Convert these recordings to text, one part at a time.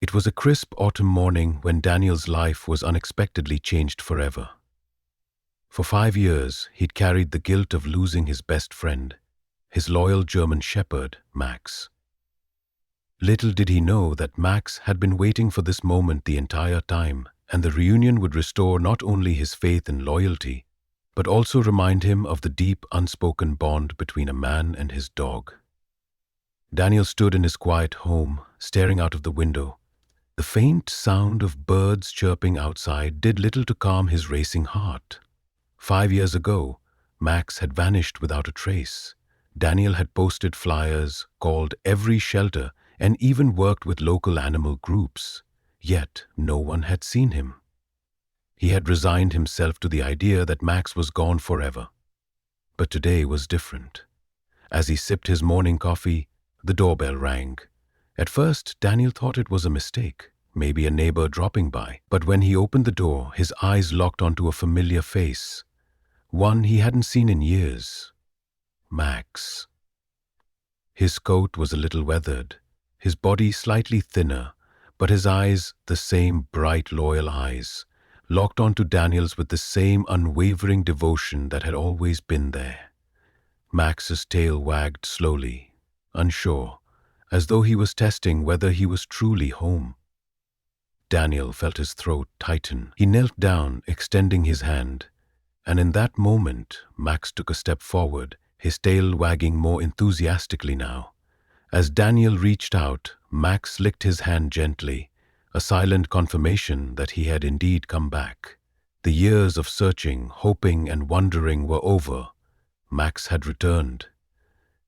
It was a crisp autumn morning when Daniel's life was unexpectedly changed forever. For 5 years, he'd carried the guilt of losing his best friend, his loyal German shepherd, Max. Little did he know that Max had been waiting for this moment the entire time, and the reunion would restore not only his faith and loyalty, but also remind him of the deep, unspoken bond between a man and his dog. Daniel stood in his quiet home, staring out of the window. The faint sound of birds chirping outside did little to calm his racing heart. 5 years ago, Max had vanished without a trace. Daniel had posted flyers, called every shelter, and even worked with local animal groups. Yet no one had seen him. He had resigned himself to the idea that Max was gone forever. But today was different. As he sipped his morning coffee, the doorbell rang. At first, Daniel thought it was a mistake, maybe a neighbor dropping by. But when he opened the door, his eyes locked onto a familiar face, one he hadn't seen in years. Max. His coat was a little weathered, his body slightly thinner, but his eyes, the same bright, loyal eyes, locked onto Daniel's with the same unwavering devotion that had always been there. Max's tail wagged slowly, unsure, as though he was testing whether he was truly home. Daniel felt his throat tighten. He knelt down, extending his hand, and in that moment, Max took a step forward, his tail wagging more enthusiastically now. As Daniel reached out, Max licked his hand gently, a silent confirmation that he had indeed come back. The years of searching, hoping, and wondering were over. Max had returned.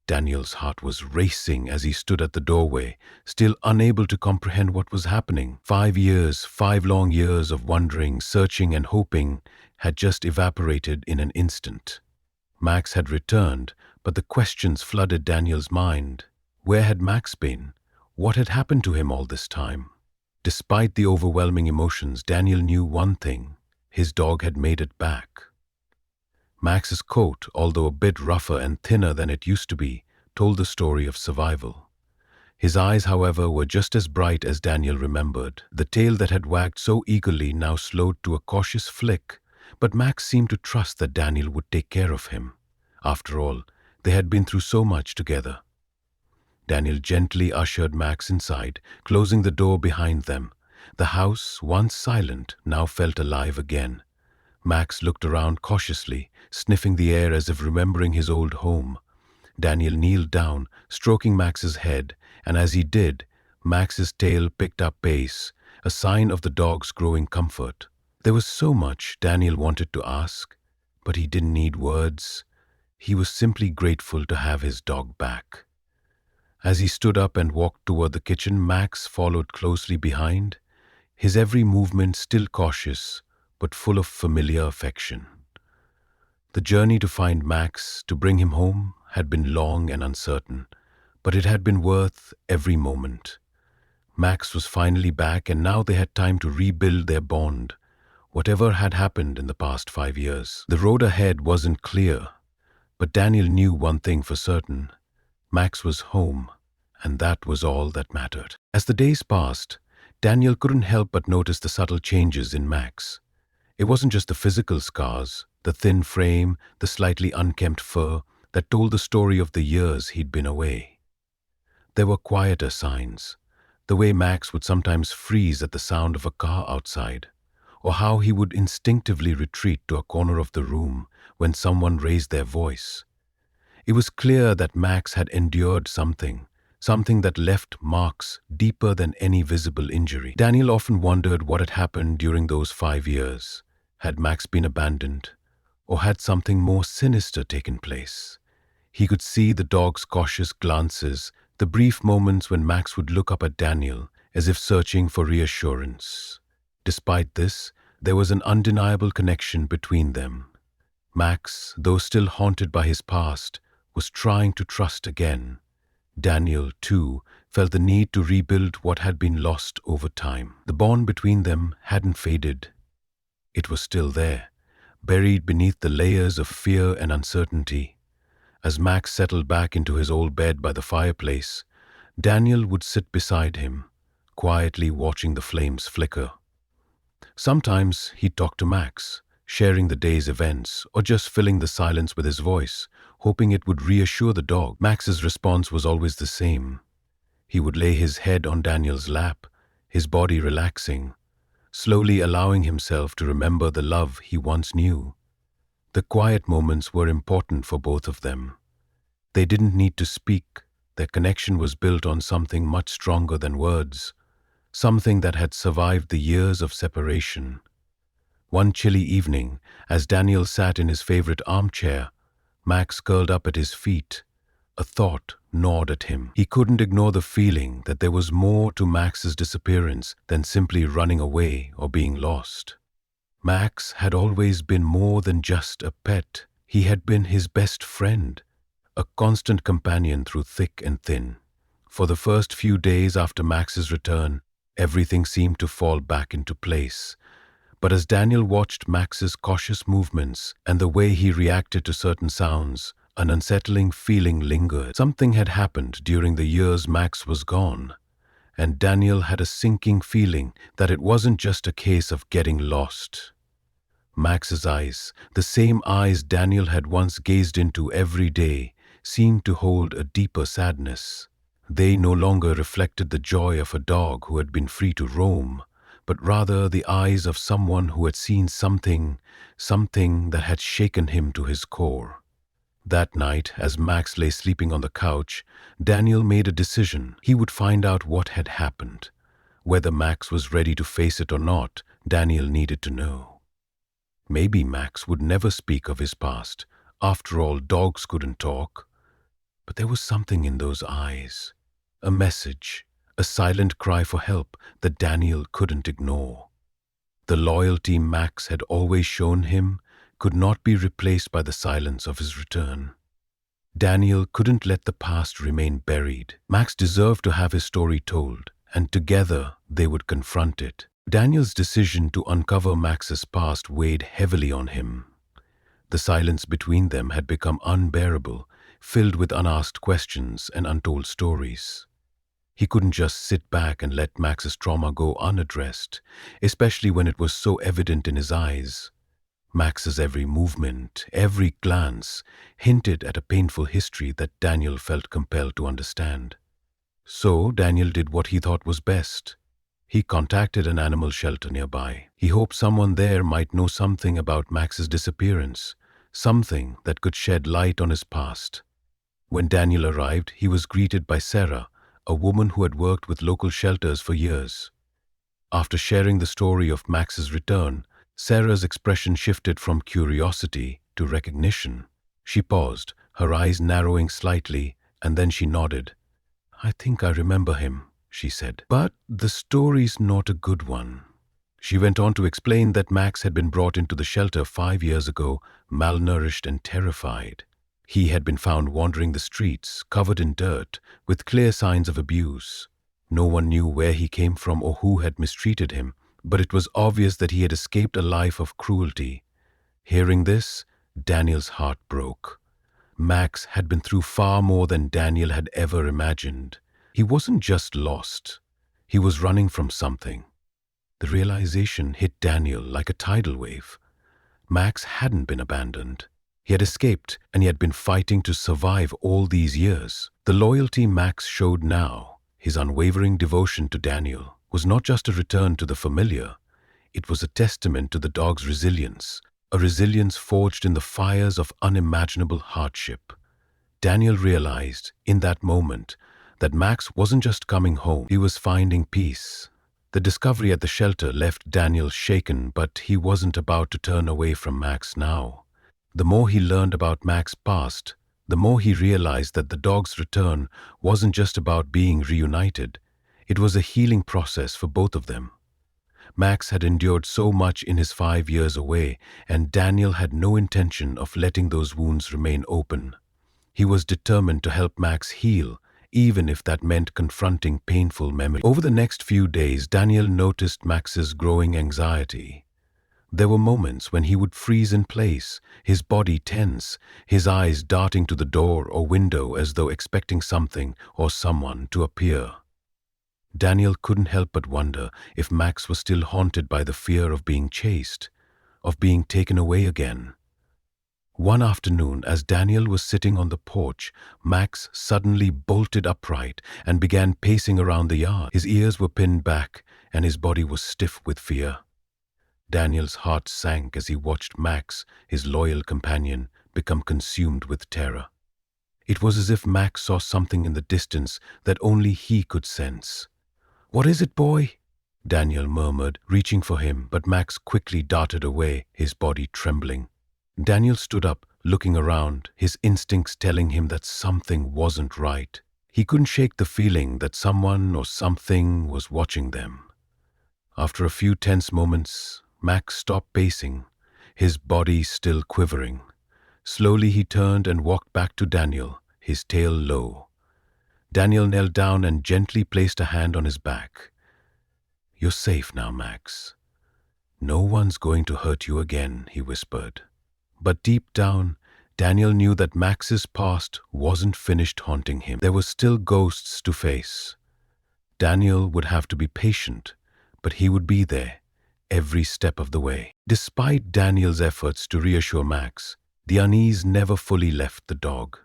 Daniel's heart was racing as he stood at the doorway, still unable to comprehend what was happening. 5 years, 5 long years of wondering, searching, and hoping had just evaporated in an instant. Max had returned, but the questions flooded Daniel's mind. Where had Max been? What had happened to him all this time? Despite the overwhelming emotions, Daniel knew one thing: his dog had made it back. Max's coat, although a bit rougher and thinner than it used to be, told the story of survival. His eyes, however, were just as bright as Daniel remembered. The tail that had wagged so eagerly now slowed to a cautious flick, but Max seemed to trust that Daniel would take care of him. After all, they had been through so much together. Daniel gently ushered Max inside, closing the door behind them. The house, once silent, now felt alive again. Max looked around cautiously, sniffing the air as if remembering his old home. Daniel kneeled down, stroking Max's head, and as he did, Max's tail picked up pace, a sign of the dog's growing comfort. There was so much Daniel wanted to ask, but he didn't need words. He was simply grateful to have his dog back. As he stood up and walked toward the kitchen, Max followed closely behind, his every movement still cautious, but full of familiar affection. The journey to find Max, to bring him home, had been long and uncertain, but it had been worth every moment. Max was finally back, and now they had time to rebuild their bond, whatever had happened in the past 5 years. The road ahead wasn't clear, but Daniel knew one thing for certain: Max was home, and that was all that mattered. As the days passed, Daniel couldn't help but notice the subtle changes in Max. It wasn't just the physical scars, the thin frame, the slightly unkempt fur, that told the story of the years he'd been away. There were quieter signs, the way Max would sometimes freeze at the sound of a car outside, or how he would instinctively retreat to a corner of the room when someone raised their voice. It was clear that Max had endured something that left marks deeper than any visible injury. Daniel often wondered what had happened during those 5 years. Had Max been abandoned, or had something more sinister taken place? He could see the dog's cautious glances, the brief moments when Max would look up at Daniel as if searching for reassurance. Despite this, there was an undeniable connection between them. Max, though still haunted by his past, was trying to trust again. Daniel, too, felt the need to rebuild what had been lost over time. The bond between them hadn't faded. It was still there, buried beneath the layers of fear and uncertainty. As Max settled back into his old bed by the fireplace, Daniel would sit beside him, quietly watching the flames flicker. Sometimes he'd talk to Max, sharing the day's events or just filling the silence with his voice, hoping it would reassure the dog. Max's response was always the same. He would lay his head on Daniel's lap, his body relaxing, slowly allowing himself to remember the love he once knew. The quiet moments were important for both of them. They didn't need to speak. Their connection was built on something much stronger than words, something that had survived the years of separation. One chilly evening, as Daniel sat in his favorite armchair, Max curled up at his feet. A thought gnawed at him. He couldn't ignore the feeling that there was more to Max's disappearance than simply running away or being lost. Max had always been more than just a pet. He had been his best friend, a constant companion through thick and thin. For the first few days after Max's return, everything seemed to fall back into place. But as Daniel watched Max's cautious movements and the way he reacted to certain sounds, an unsettling feeling lingered. Something had happened during the years Max was gone, and Daniel had a sinking feeling that it wasn't just a case of getting lost. Max's eyes, the same eyes Daniel had once gazed into every day, seemed to hold a deeper sadness. They no longer reflected the joy of a dog who had been free to roam, but rather the eyes of someone who had seen something that had shaken him to his core. That night, as Max lay sleeping on the couch, Daniel made a decision. He would find out what had happened. Whether Max was ready to face it or not, Daniel needed to know. Maybe Max would never speak of his past. After all, dogs couldn't talk. But there was something in those eyes. A message, a silent cry for help that Daniel couldn't ignore. The loyalty Max had always shown him could not be replaced by the silence of his return. Daniel couldn't let the past remain buried. Max deserved to have his story told, and together they would confront it. Daniel's decision to uncover Max's past weighed heavily on him. The silence between them had become unbearable, filled with unasked questions and untold stories. He couldn't just sit back and let Max's trauma go unaddressed, especially when it was so evident in his eyes. Max's every movement, every glance, hinted at a painful history that Daniel felt compelled to understand. So Daniel did what he thought was best. He contacted an animal shelter nearby. He hoped someone there might know something about Max's disappearance, something that could shed light on his past. When Daniel arrived, he was greeted by Sarah, a woman who had worked with local shelters for years. After sharing the story of Max's return, Sarah's expression shifted from curiosity to recognition. She paused, her eyes narrowing slightly, and then she nodded. "I think I remember him," she said. "But the story's not a good one." She went on to explain that Max had been brought into the shelter 5 years ago, malnourished and terrified. He had been found wandering the streets, covered in dirt, with clear signs of abuse. No one knew where he came from or who had mistreated him, but it was obvious that he had escaped a life of cruelty. Hearing this, Daniel's heart broke. Max had been through far more than Daniel had ever imagined. He wasn't just lost. He was running from something. The realization hit Daniel like a tidal wave. Max hadn't been abandoned. He had escaped, and he had been fighting to survive all these years. The loyalty Max showed now, his unwavering devotion to Daniel, was not just a return to the familiar. It was a testament to the dog's resilience, a resilience forged in the fires of unimaginable hardship. Daniel realized, in that moment, that Max wasn't just coming home, he was finding peace. The discovery at the shelter left Daniel shaken, but he wasn't about to turn away from Max now. The more he learned about Max's past, the more he realized that the dog's return wasn't just about being reunited. It was a healing process for both of them. Max had endured so much in his 5 years away, and Daniel had no intention of letting those wounds remain open. He was determined to help Max heal, even if that meant confronting painful memories. Over the next few days, Daniel noticed Max's growing anxiety. There were moments when he would freeze in place, his body tense, his eyes darting to the door or window as though expecting something or someone to appear. Daniel couldn't help but wonder if Max was still haunted by the fear of being chased, of being taken away again. One afternoon, as Daniel was sitting on the porch, Max suddenly bolted upright and began pacing around the yard. His ears were pinned back and his body was stiff with fear. Daniel's heart sank as he watched Max, his loyal companion, become consumed with terror. It was as if Max saw something in the distance that only he could sense. "What is it, boy?" Daniel murmured, reaching for him, but Max quickly darted away, his body trembling. Daniel stood up, looking around, his instincts telling him that something wasn't right. He couldn't shake the feeling that someone or something was watching them. After a few tense moments, Max stopped pacing, his body still quivering. Slowly he turned and walked back to Daniel, his tail low. Daniel knelt down and gently placed a hand on his back. "You're safe now, Max. No one's going to hurt you again," he whispered. But deep down, Daniel knew that Max's past wasn't finished haunting him. There were still ghosts to face. Daniel would have to be patient, but he would be there, every step of the way. Despite Daniel's efforts to reassure Max, the unease never fully left the dog.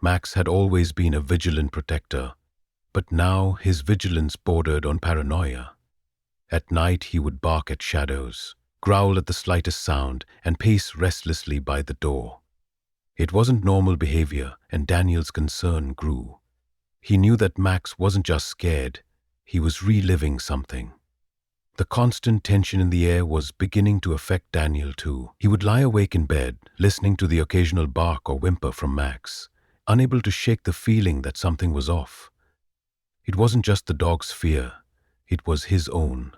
Max had always been a vigilant protector, but now his vigilance bordered on paranoia. At night he would bark at shadows, growl at the slightest sound, and pace restlessly by the door. It wasn't normal behavior, and Daniel's concern grew. He knew that Max wasn't just scared, he was reliving something. The constant tension in the air was beginning to affect Daniel too. He would lie awake in bed, listening to the occasional bark or whimper from Max, unable to shake the feeling that something was off. It wasn't just the dog's fear, it was his own.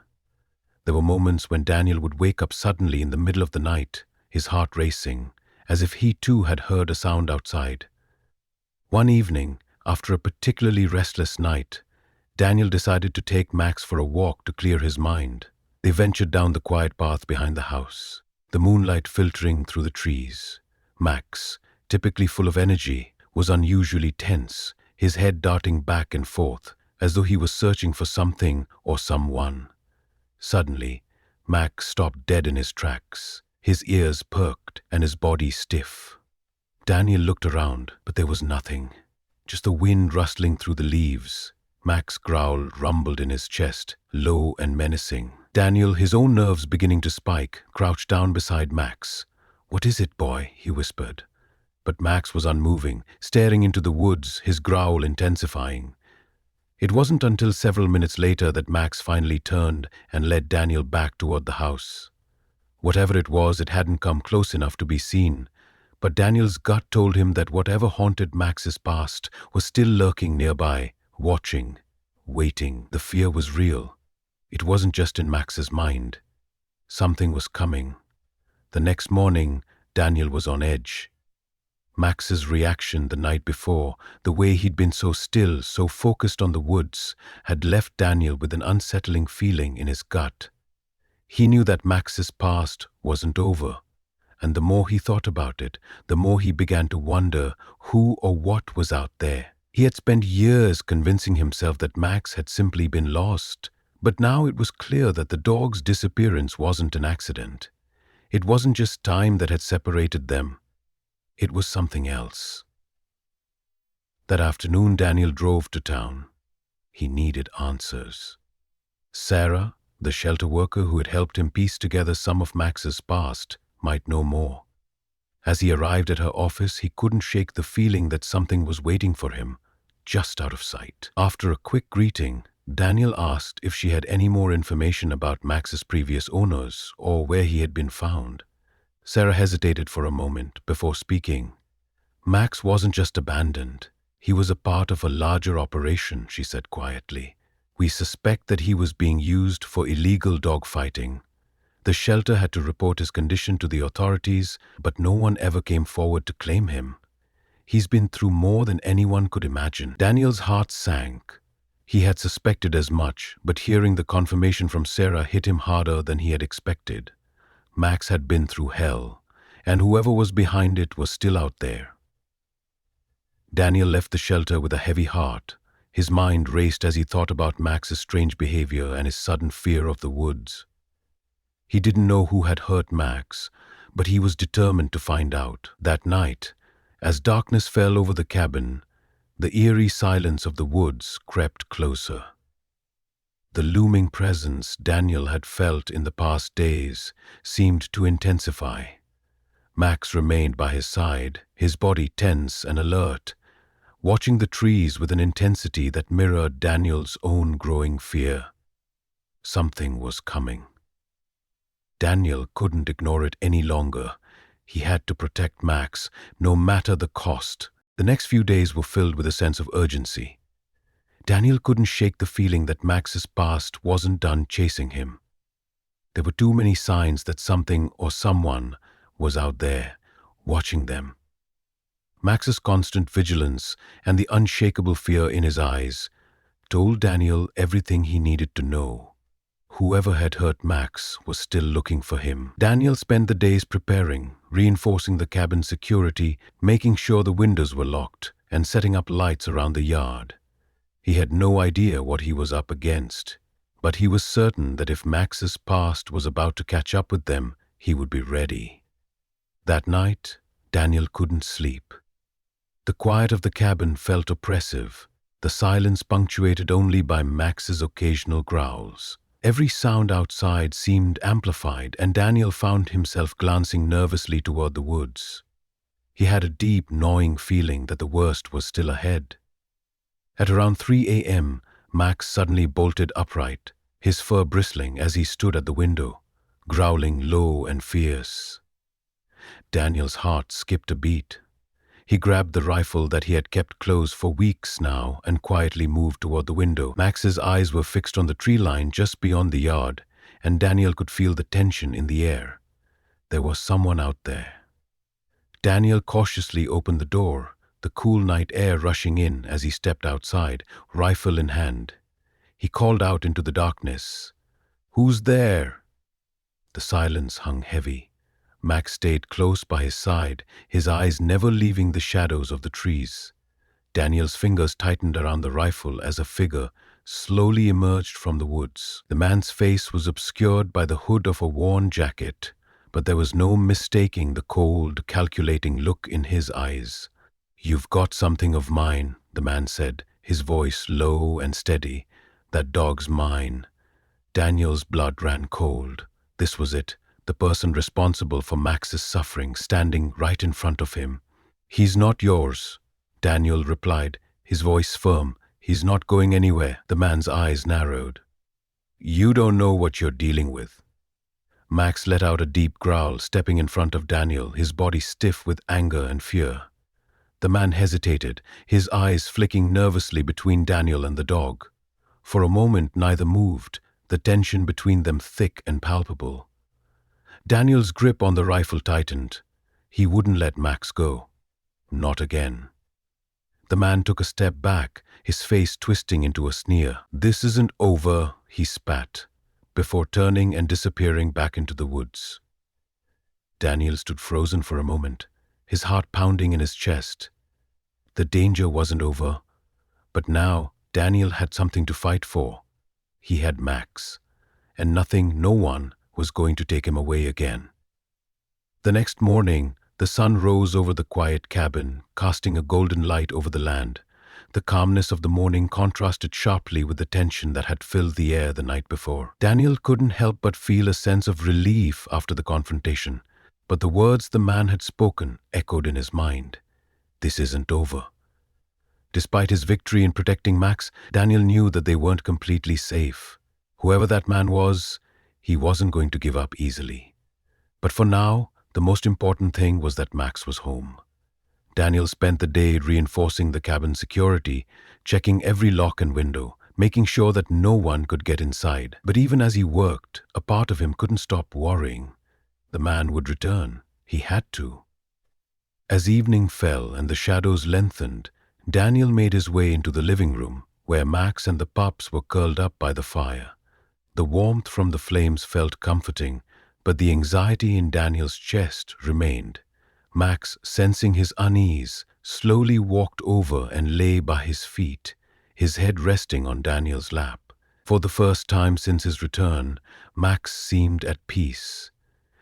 There were moments when Daniel would wake up suddenly in the middle of the night, his heart racing, as if he too had heard a sound outside. One evening, after a particularly restless night, Daniel decided to take Max for a walk to clear his mind. They ventured down the quiet path behind the house, the moonlight filtering through the trees. Max, typically full of energy, was unusually tense, his head darting back and forth, as though he was searching for something or someone. Suddenly, Max stopped dead in his tracks, his ears perked and his body stiff. Daniel looked around, but there was nothing, just the wind rustling through the leaves. Max's growl rumbled in his chest, low and menacing. Daniel, his own nerves beginning to spike, crouched down beside Max. "What is it, boy?" he whispered. But Max was unmoving, staring into the woods, his growl intensifying. It wasn't until several minutes later that Max finally turned and led Daniel back toward the house. Whatever it was, it hadn't come close enough to be seen, but Daniel's gut told him that whatever haunted Max's past was still lurking nearby, watching, waiting. The fear was real. It wasn't just in Max's mind. Something was coming. The next morning, Daniel was on edge. Max's reaction the night before, the way he'd been so still, so focused on the woods, had left Daniel with an unsettling feeling in his gut. He knew that Max's past wasn't over, and the more he thought about it, the more he began to wonder who or what was out there. He had spent years convincing himself that Max had simply been lost, but now it was clear that the dog's disappearance wasn't an accident. It wasn't just time that had separated them. It was something else. That afternoon, Daniel drove to town. He needed answers. Sarah, the shelter worker who had helped him piece together some of Max's past, might know more. As he arrived at her office, he couldn't shake the feeling that something was waiting for him, just out of sight. After a quick greeting, Daniel asked if she had any more information about Max's previous owners or where he had been found. Sarah hesitated for a moment before speaking. "Max wasn't just abandoned. He was a part of a larger operation," she said quietly. "We suspect that he was being used for illegal dogfighting. The shelter had to report his condition to the authorities, but no one ever came forward to claim him. He's been through more than anyone could imagine." Daniel's heart sank. He had suspected as much, but hearing the confirmation from Sarah hit him harder than he had expected. Max had been through hell, and whoever was behind it was still out there. Daniel left the shelter with a heavy heart, His mind raced as he thought about Max's strange behavior and his sudden fear of the woods. He didn't know who had hurt Max, but he was determined to find out. That night, as darkness fell over the cabin, the eerie silence of the woods crept closer. The looming presence Daniel had felt in the past days seemed to intensify. Max remained by his side, his body tense and alert, watching the trees with an intensity that mirrored Daniel's own growing fear. Something was coming. Daniel couldn't ignore it any longer. He had to protect Max, no matter the cost. The next few days were filled with a sense of urgency. Daniel couldn't shake the feeling that Max's past wasn't done chasing him. There were too many signs that something or someone was out there, watching them. Max's constant vigilance and the unshakable fear in his eyes told Daniel everything he needed to know. Whoever had hurt Max was still looking for him. Daniel spent the days preparing, reinforcing the cabin's security, making sure the windows were locked, and setting up lights around the yard. He had no idea what he was up against, but he was certain that if Max's past was about to catch up with them, he would be ready. That night, Daniel couldn't sleep. The quiet of the cabin felt oppressive, the silence punctuated only by Max's occasional growls. Every sound outside seemed amplified, and Daniel found himself glancing nervously toward the woods. He had a deep, gnawing feeling that the worst was still ahead. At around 3 a.m., Max suddenly bolted upright, his fur bristling as he stood at the window, growling low and fierce. Daniel's heart skipped a beat. He grabbed the rifle that he had kept close for weeks now and quietly moved toward the window. Max's eyes were fixed on the tree line just beyond the yard, and Daniel could feel the tension in the air. There was someone out there. Daniel cautiously opened the door, the cool night air rushing in as he stepped outside, rifle in hand. He called out into the darkness, "Who's there?" The silence hung heavy. Max stayed close by his side, his eyes never leaving the shadows of the trees. Daniel's fingers tightened around the rifle as a figure slowly emerged from the woods. The man's face was obscured by the hood of a worn jacket, but there was no mistaking the cold, calculating look in his eyes. "You've got something of mine," the man said, his voice low and steady. "That dog's mine." Daniel's blood ran cold. This was it. The person responsible for Max's suffering standing right in front of him. "He's not yours," Daniel replied, his voice firm. "He's not going anywhere." The man's eyes narrowed. "You don't know what you're dealing with." Max let out a deep growl, stepping in front of Daniel, his body stiff with anger and fear. The man hesitated, his eyes flicking nervously between Daniel and the dog. For a moment neither moved, the tension between them thick and palpable. Daniel's grip on the rifle tightened. He wouldn't let Max go. Not again. The man took a step back, his face twisting into a sneer. "This isn't over," he spat, before turning and disappearing back into the woods. Daniel stood frozen for a moment, his heart pounding in his chest. The danger wasn't over, but now Daniel had something to fight for. He had Max, and nothing, no one, was going to take him away again. The next morning, the sun rose over the quiet cabin, casting a golden light over the land. The calmness of the morning contrasted sharply with the tension that had filled the air the night before. Daniel couldn't help but feel a sense of relief after the confrontation, but the words the man had spoken echoed in his mind. This isn't over. Despite his victory in protecting Max, Daniel knew that they weren't completely safe. Whoever that man was, he wasn't going to give up easily. But for now, the most important thing was that Max was home. Daniel spent the day reinforcing the cabin's security, checking every lock and window, making sure that no one could get inside. But even as he worked, a part of him couldn't stop worrying. The man would return. He had to. As evening fell and the shadows lengthened, Daniel made his way into the living room, where Max and the pups were curled up by the fire. The warmth from the flames felt comforting, but the anxiety in Daniel's chest remained. Max, sensing his unease, slowly walked over and lay by his feet, his head resting on Daniel's lap. For the first time since his return, Max seemed at peace.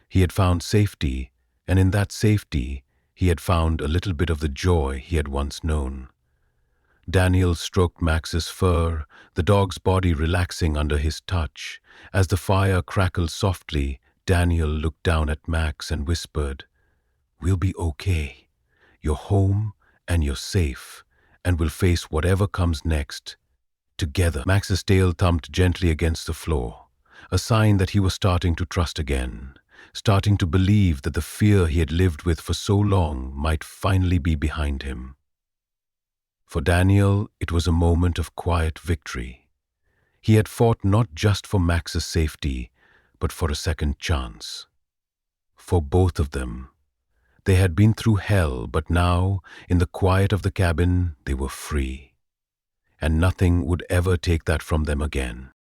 He had found safety, and in that safety, he had found a little bit of the joy he had once known. Daniel stroked Max's fur, the dog's body relaxing under his touch. As the fire crackled softly, Daniel looked down at Max and whispered, "We'll be okay. You're home and you're safe, and we'll face whatever comes next together." Max's tail thumped gently against the floor, a sign that he was starting to trust again, starting to believe that the fear he had lived with for so long might finally be behind him. For Daniel, it was a moment of quiet victory. He had fought not just for Max's safety, but for a second chance. For both of them. They had been through hell, but now, in the quiet of the cabin, they were free. And nothing would ever take that from them again.